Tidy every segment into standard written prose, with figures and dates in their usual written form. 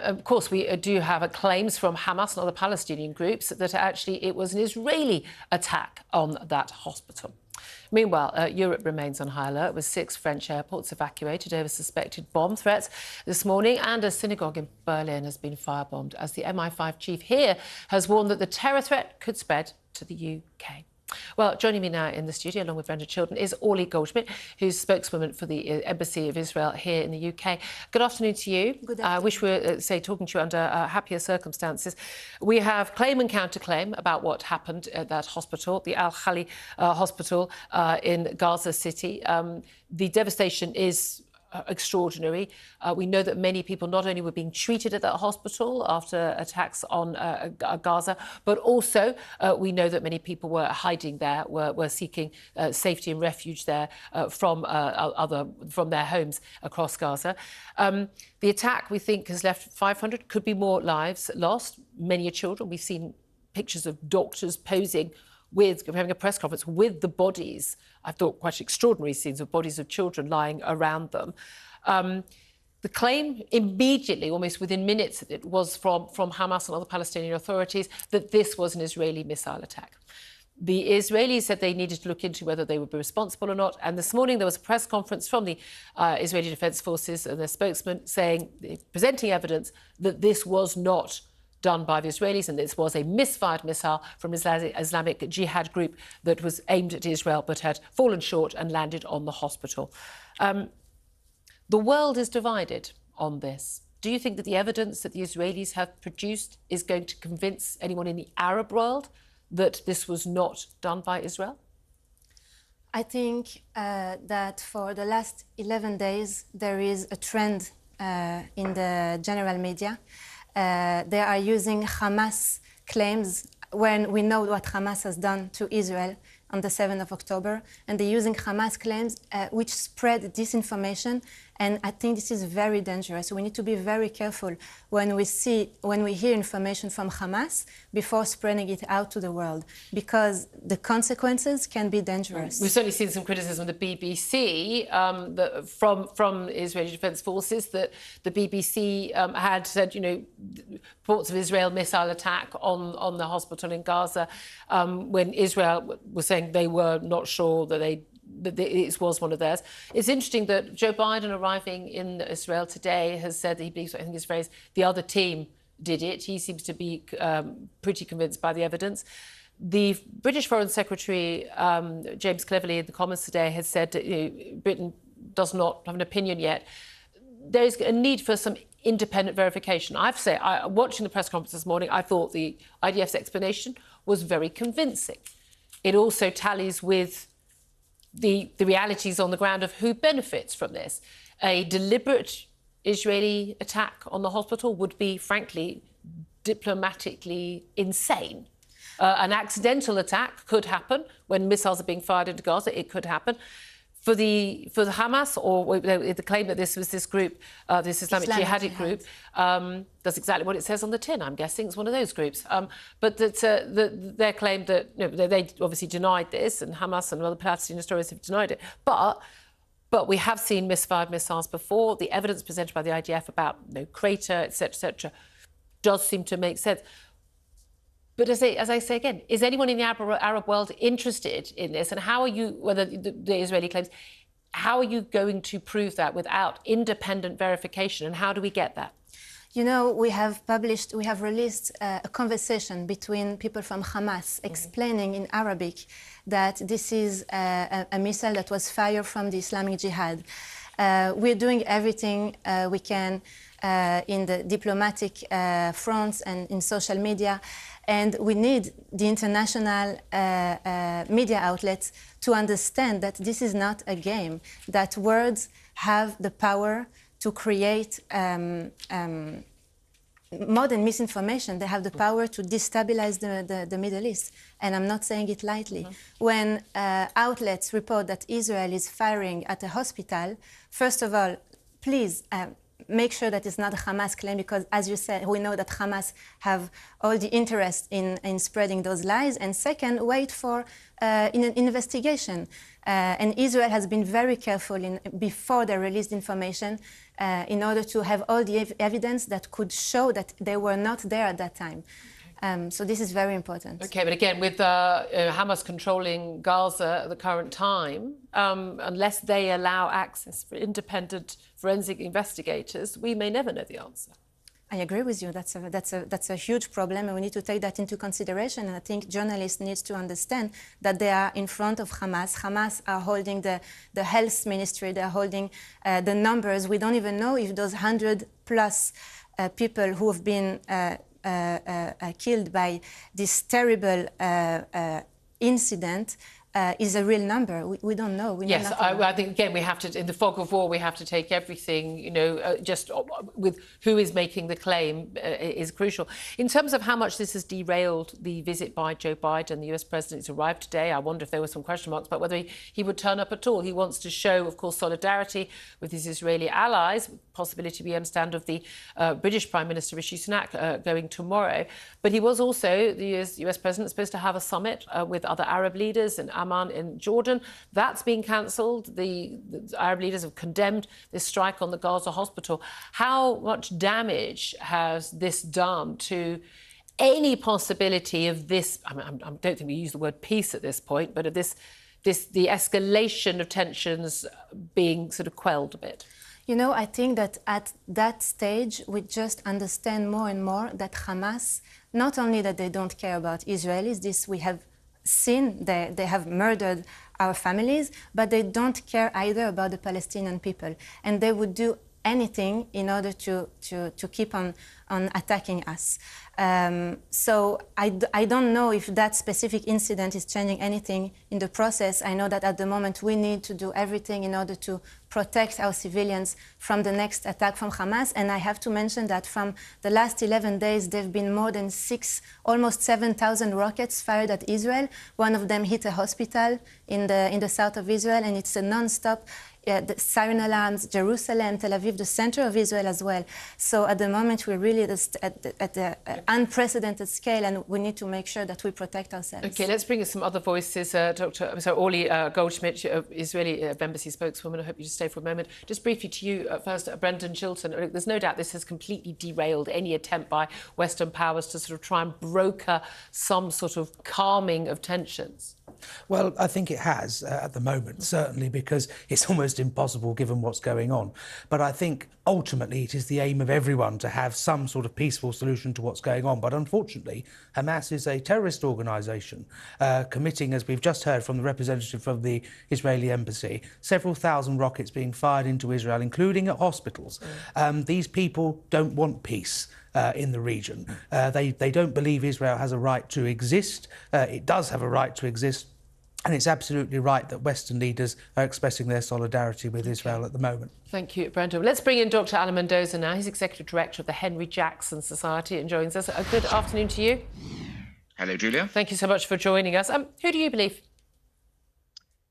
of course, we do have claims from Hamas and other Palestinian groups that actually it was an Israeli attack on that hospital. Meanwhile, Europe remains on high alert, with 6 French airports evacuated over suspected bomb threats this morning, and a synagogue in Berlin has been firebombed, as the MI5 chief here has warned that the terror threat could spread to the UK. Well, joining me now in the studio, along with Brenda Chilton, is Orly Goldschmidt, who's spokeswoman for the Embassy of Israel here in the UK. Good afternoon to you. Good afternoon. I wish we were, talking to you under happier circumstances. We have claim and counterclaim about what happened at that hospital, the al-Ahli hospital in Gaza City. The devastation is extraordinary. We know that many people not only were being treated at that hospital after attacks on Gaza, but also we know that many people were hiding there, were seeking safety and refuge there from their homes across Gaza. The attack, we think, has left 500, could be more lives lost. Many are children. We've seen pictures of doctors posing with having a press conference with the bodies. I thought quite extraordinary scenes of bodies of children lying around them. The claim immediately, almost within minutes of it, was from Hamas and other Palestinian authorities that this was an Israeli missile attack. The Israelis said they needed to look into whether they would be responsible or not. And this morning there was a press conference from the Israeli Defence Forces and their spokesman presenting evidence that this was not done by the Israelis, and this was a misfired missile from Islamic Jihad group that was aimed at Israel but had fallen short and landed on the hospital. The world is divided on this. Do you think that the evidence that the Israelis have produced is going to convince anyone in the Arab world that this was not done by Israel? I think that for the last 11 days there is a trend in the general media. They are using Hamas claims when we know what Hamas has done to Israel on the 7th of October, and they're using Hamas claims which spread disinformation, and I think this is very dangerous. We need to be very careful when we hear information from Hamas before spreading it out to the world, because the consequences can be dangerous. We've certainly seen some criticism of the BBC from Israeli Defence Forces that the BBC had said, reports of Israel missile attack on the hospital in Gaza when Israel was saying they were not sure that it was one of theirs. It's interesting that Joe Biden, arriving in Israel today, has said that he believes, I think his phrase, the other team did it. He seems to be pretty convinced by the evidence. The British Foreign Secretary, James Cleverly, in the comments today, has said that Britain does not have an opinion yet. There is a need for some independent verification. I have to say, watching the press conference this morning, I thought the IDF's explanation was very convincing. It also tallies with the realities on the ground of who benefits from this. A deliberate Israeli attack on the hospital would be, frankly, diplomatically insane. An accidental attack could happen when missiles are being fired into Gaza. It could happen. For the Hamas, or the claim that this was this group, this Islamic Jihadi group, does exactly what it says on the tin. I'm guessing it's one of those groups. But their claim that they obviously denied this, and Hamas and other Palestinian authorities have denied it. But we have seen misfired missiles before. The evidence presented by the IDF about crater, etc., does seem to make sense. But as I say again, is anyone in the Arab world interested in this? And how are you, whether the Israeli claims, how are you going to prove that without independent verification? And how do we get that? We have released a conversation between people from Hamas explaining in Arabic that this is a missile that was fired from the Islamic Jihad. We're doing everything we can in the diplomatic fronts and in social media. And we need the international media outlets to understand that this is not a game, that words have the power to create more than misinformation. They have the power to destabilize the Middle East. And I'm not saying it lightly. When outlets report that Israel is firing at a hospital, first of all, please, make sure that it's not a Hamas claim, because as you said, we know that Hamas have all the interest in spreading those lies. And second, wait for an investigation. And Israel has been very careful before they released information in order to have all the evidence that could show that they were not there at that time. So this is very important. OK, but again, with Hamas controlling Gaza at the current time, unless they allow access for independent forensic investigators, we may never know the answer. I agree with you. That's a huge problem, and we need to take that into consideration. And I think journalists need to understand that they are in front of Hamas. Hamas are holding the health ministry. They are holding the numbers. We don't even know if those 100+ people who have been killed by this terrible incident is a real number. We don't know. We know yes, I think, again, we have to, in the fog of war, we have to take everything, you know, just with who is making the claim is crucial. In terms of how much this has derailed the visit by Joe Biden, the US president has arrived today. I wonder if there were some question marks about whether he would turn up at all. He wants to show, of course, solidarity with his Israeli allies, possibility, we understand, of the British Prime Minister Rishi Sunak going tomorrow. But he was also, the US president, supposed to have a summit with other Arab leaders in Amman in Jordan. That's been cancelled. The Arab leaders have condemned this strike on the Gaza hospital. How much damage has this done to any possibility of this? I don't think we use the word peace at this point, but of the escalation of tensions being sort of quelled a bit? You know, I think that at that stage, we just understand more and more that Hamas, not only that they don't care about Israelis, this we have seen, they have murdered our families, but they don't care either about the Palestinian people. And they would do anything in order to keep on attacking us. So I don't know if that specific incident is changing anything in the process. I know that at the moment we need to do everything in order to protect our civilians from the next attack from Hamas. And I have to mention that from the last 11 days, there have been more than almost 7,000 rockets fired at Israel. One of them hit a hospital in the south of Israel, and it's a non-stop. The siren alarms, Jerusalem, Tel Aviv, the center of Israel as well. So at the moment, we're really at the unprecedented scale, and we need to make sure that we protect ourselves. OK, let's bring in some other voices. Orly Goldschmidt, Israeli embassy spokeswoman. I hope you just stay for a moment. Just briefly to you first, Brendan Chilton. There's no doubt this has completely derailed any attempt by Western powers to sort of try and broker some sort of calming of tensions. Well, I think it has at the moment, certainly, because it's almost impossible given what's going on. But I think ultimately it is the aim of everyone to have some sort of peaceful solution to what's going on. But unfortunately, Hamas is a terrorist organisation committing, as we've just heard from the representative from the Israeli embassy, several thousand rockets being fired into Israel, including at hospitals. These people don't want peace in the region. They don't believe Israel has a right to exist. It does have a right to exist. And it's absolutely right that Western leaders are expressing their solidarity with Israel at the moment. Thank you, Brenda. Let's bring in Dr. Alan Mendoza now. He's Executive Director of the Henry Jackson Society and joins us. A good afternoon to you. Hello, Julia. Thank you so much for joining us. Who do you believe?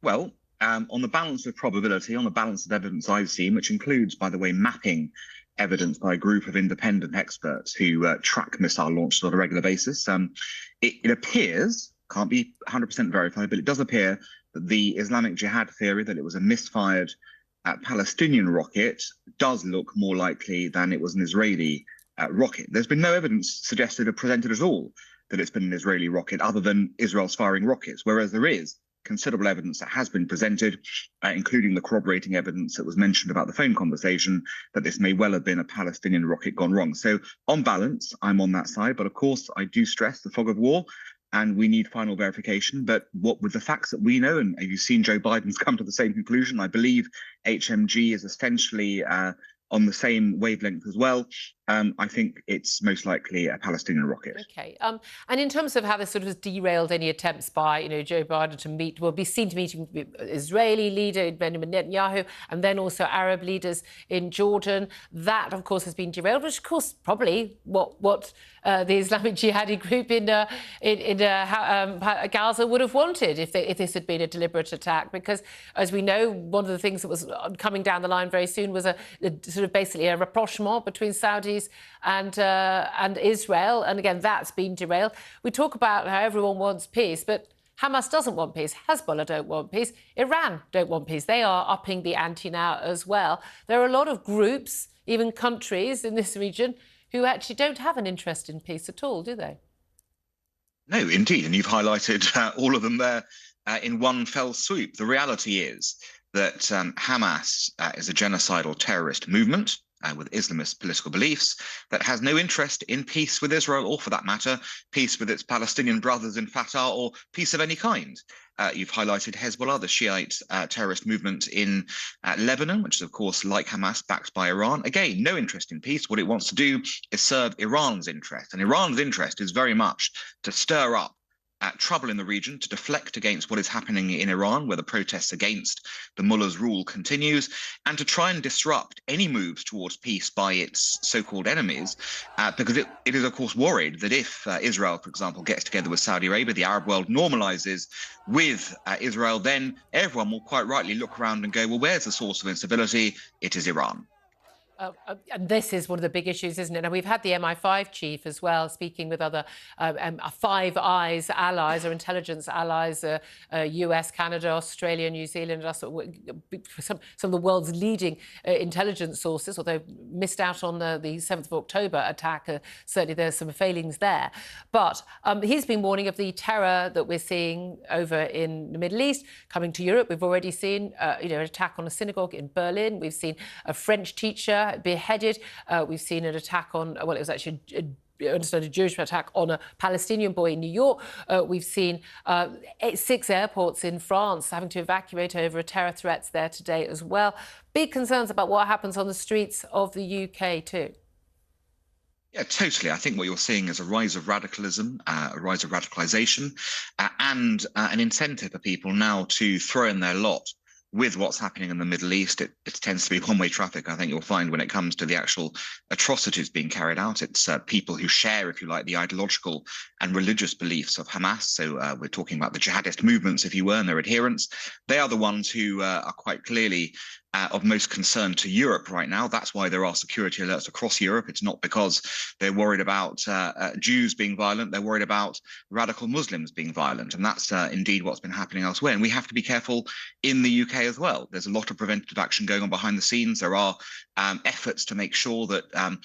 Well, on the balance of probability, on the balance of evidence I've seen, which includes, by the way, mapping evidence by a group of independent experts who track missile launches on a regular basis, it appears, can't be 100% verified, but it does appear that the Islamic Jihad theory that it was a misfired Palestinian rocket does look more likely than it was an Israeli rocket. There's been no evidence suggested or presented at all that it's been an Israeli rocket other than Israel's firing rockets, whereas there is considerable evidence that has been presented, including the corroborating evidence that was mentioned about the phone conversation, that this may well have been a Palestinian rocket gone wrong. So on balance, I'm on that side. But of course, I do stress the fog of war and we need final verification. But what with the facts that we know, and you've seen Joe Biden's come to the same conclusion, I believe HMG is essentially on the same wavelength as well. I think it's most likely a Palestinian rocket. Okay. And in terms of how this sort of has derailed any attempts by, Joe Biden to meet, will be seen to meeting with Israeli leader Benjamin Netanyahu, and then also Arab leaders in Jordan. That, of course, has been derailed, which, of course, probably what the Islamic Jihadi group in Gaza would have wanted if this had been a deliberate attack. Because, as we know, one of the things that was coming down the line very soon was a sort of basically a rapprochement between Saudis and Israel. And again, that's been derailed. We talk about how everyone wants peace, but Hamas doesn't want peace. Hezbollah don't want peace. Iran don't want peace. They are upping the ante now as well. There are a lot of groups, even countries in this region, who actually don't have an interest in peace at all, do they? No, indeed. And you've highlighted all of them there in one fell swoop. The reality is that Hamas is a genocidal terrorist movement with Islamist political beliefs that has no interest in peace with Israel, or for that matter, peace with its Palestinian brothers in Fatah, or peace of any kind. You've highlighted Hezbollah, the Shiite terrorist movement in Lebanon, which is, of course, like Hamas, backed by Iran. Again, no interest in peace. What it wants to do is serve Iran's interest. And Iran's interest is very much to stir up trouble in the region, to deflect against what is happening in Iran, where the protests against the mullah's rule continues, and to try and disrupt any moves towards peace by its so-called enemies, because it is, of course, worried that if Israel, for example, gets together with Saudi Arabia, the Arab world normalizes with Israel, then everyone will quite rightly look around and go, well, where's the source of instability? It is Iran. And this is one of the big issues, isn't it? And we've had the MI5 chief as well, speaking with other Five Eyes allies or intelligence allies, US, Canada, Australia, New Zealand, some of the world's leading intelligence sources, although missed out on the 7th of October attack. Certainly there's some failings there. But he's been warning of the terror that we're seeing over in the Middle East coming to Europe. We've already seen an attack on a synagogue in Berlin. We've seen a French teacher beheaded. We've seen an attack on, well, it was actually a Jewish attack on a Palestinian boy in New York. We've seen 6 airports in France having to evacuate over terror threats there today as well. Big concerns about what happens on the streets of the UK too. Yeah, totally. I think what you're seeing is a rise of radicalism, a rise of radicalization, and an incentive for people now to throw in their lot with what's happening in the Middle East. It tends to be one-way traffic, I think you'll find, when it comes to the actual atrocities being carried out. It's people who share, if you like, the ideological and religious beliefs of Hamas. So we're talking about the jihadist movements, if you were, and their adherents. They are the ones who are quite clearly of most concern to Europe right now. That's why there are security alerts across Europe. It's not because they're worried about Jews being violent. They're worried about radical Muslims being violent. And that's indeed what's been happening elsewhere. And we have to be careful in the UK as well. There's a lot of preventative action going on behind the scenes. There are efforts to make sure that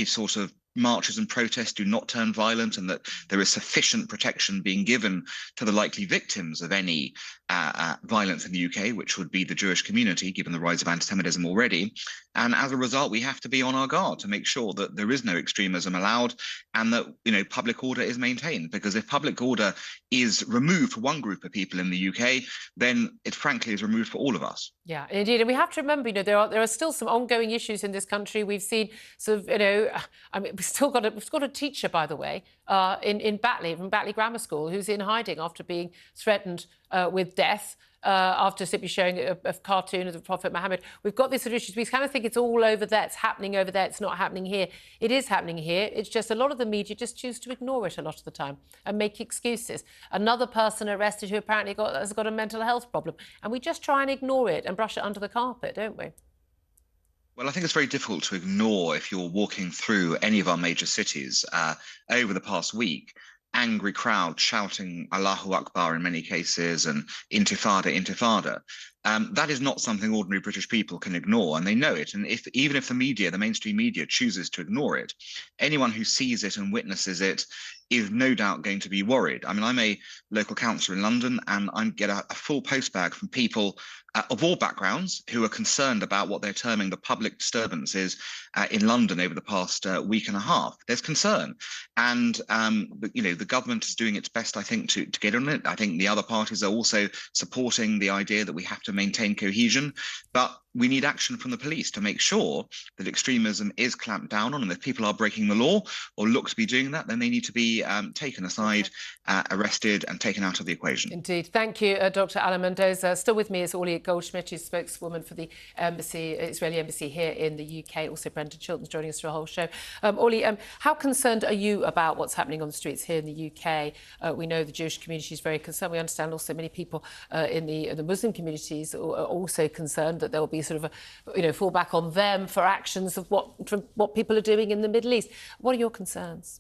sort of marches and protests do not turn violent, and that there is sufficient protection being given to the likely victims of any violence in the UK, which would be the Jewish community, given the rise of anti-Semitism already. And as a result, we have to be on our guard to make sure that there is no extremism allowed, and that public order is maintained. Because if public order is removed for one group of people in the UK, then it frankly is removed for all of us. Yeah, indeed. And we have to remember, there are still some ongoing issues in this country. We've seen sort of, we've still got a teacher, by the way, in Batley, from Batley Grammar School, who's in hiding after being threatened with death after simply showing a cartoon of the Prophet Muhammad. We've got these sort of issues. We kind of think it's all over there, it's happening over there, it's not happening here. It is happening here. It's just a lot of the media just choose to ignore it a lot of the time and make excuses. Another person arrested who apparently has got a mental health problem, and we just try and ignore it and brush it under the carpet, don't we? Well, I think it's very difficult to ignore if you're walking through any of our major cities over the past week. Angry crowd shouting Allahu Akbar in many cases, and intifada, intifada. That is not something ordinary British people can ignore, and they know it. And even if the media, the mainstream media, chooses to ignore it, anyone who sees it and witnesses it is no doubt going to be worried. I mean, I'm a local councillor in London, and I get a full postbag from people of all backgrounds who are concerned about what they're terming the public disturbances in London over the past week and a half. There's concern, and the government is doing its best, I think, to get on it. I think the other parties are also supporting the idea that we have to maintain cohesion. But we need action from the police to make sure that extremism is clamped down on, and if people are breaking the law or look to be doing that, then they need to be taken aside, arrested and taken out of the equation. Indeed. Thank you, Dr. Alan Mendoza. Still with me is Orly Goldschmidt, who's spokeswoman for the Israeli embassy here in the UK. Also, Brendan Chilton's joining us for a whole show. Orly, how concerned are you about what's happening on the streets here in the UK? We know the Jewish community is very concerned. We understand also many people in the Muslim communities are also concerned that there will be sort of a fall back on them for actions of what people are doing in the Middle East. What are your concerns?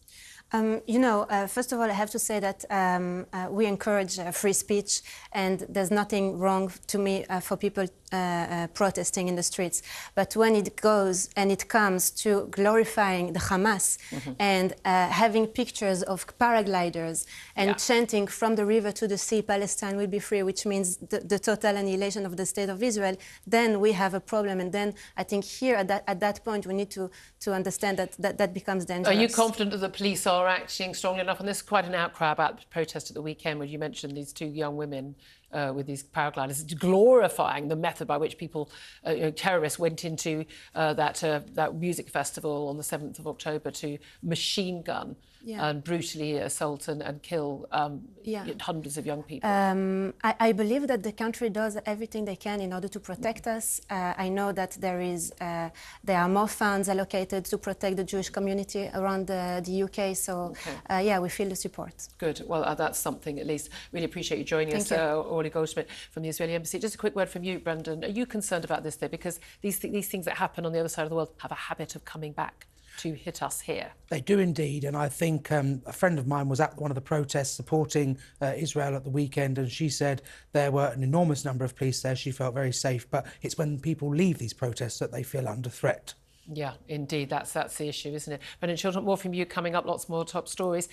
First of all, I have to say that we encourage free speech, and there's nothing wrong to me for people protesting in the streets. But when it goes and it comes to glorifying the Hamas and having pictures of paragliders and chanting from the river to the sea, Palestine will be free, which means the total annihilation of the state of Israel, then we have a problem. And then I think here at that point we need to understand that becomes dangerous. Are you confident that the police are acting strongly enough? And there's quite an outcry about the protest at the weekend where you mentioned these two young women with these paragliders, glorifying the method by which people, terrorists, went into that music festival on the 7th of October to machine gun and brutally assault and kill hundreds of young people. I believe that the country does everything they can in order to protect us. I know that there are more funds allocated to protect the Jewish community around the UK. So, we feel the support. Good. Well, that's something at least. Really appreciate you joining us, Orly Goldschmidt from the Israeli embassy. Just a quick word from you, Brendan. Are you concerned about this, though? Because these things that happen on the other side of the world have a habit of coming back to hit us here. They do indeed, and I think a friend of mine was at one of the protests supporting Israel at the weekend, and she said there were an enormous number of police there. She felt very safe, but it's when people leave these protests that they feel under threat. Yeah, indeed, that's the issue, isn't it? Brendan Chilton, more from you coming up, lots more top stories.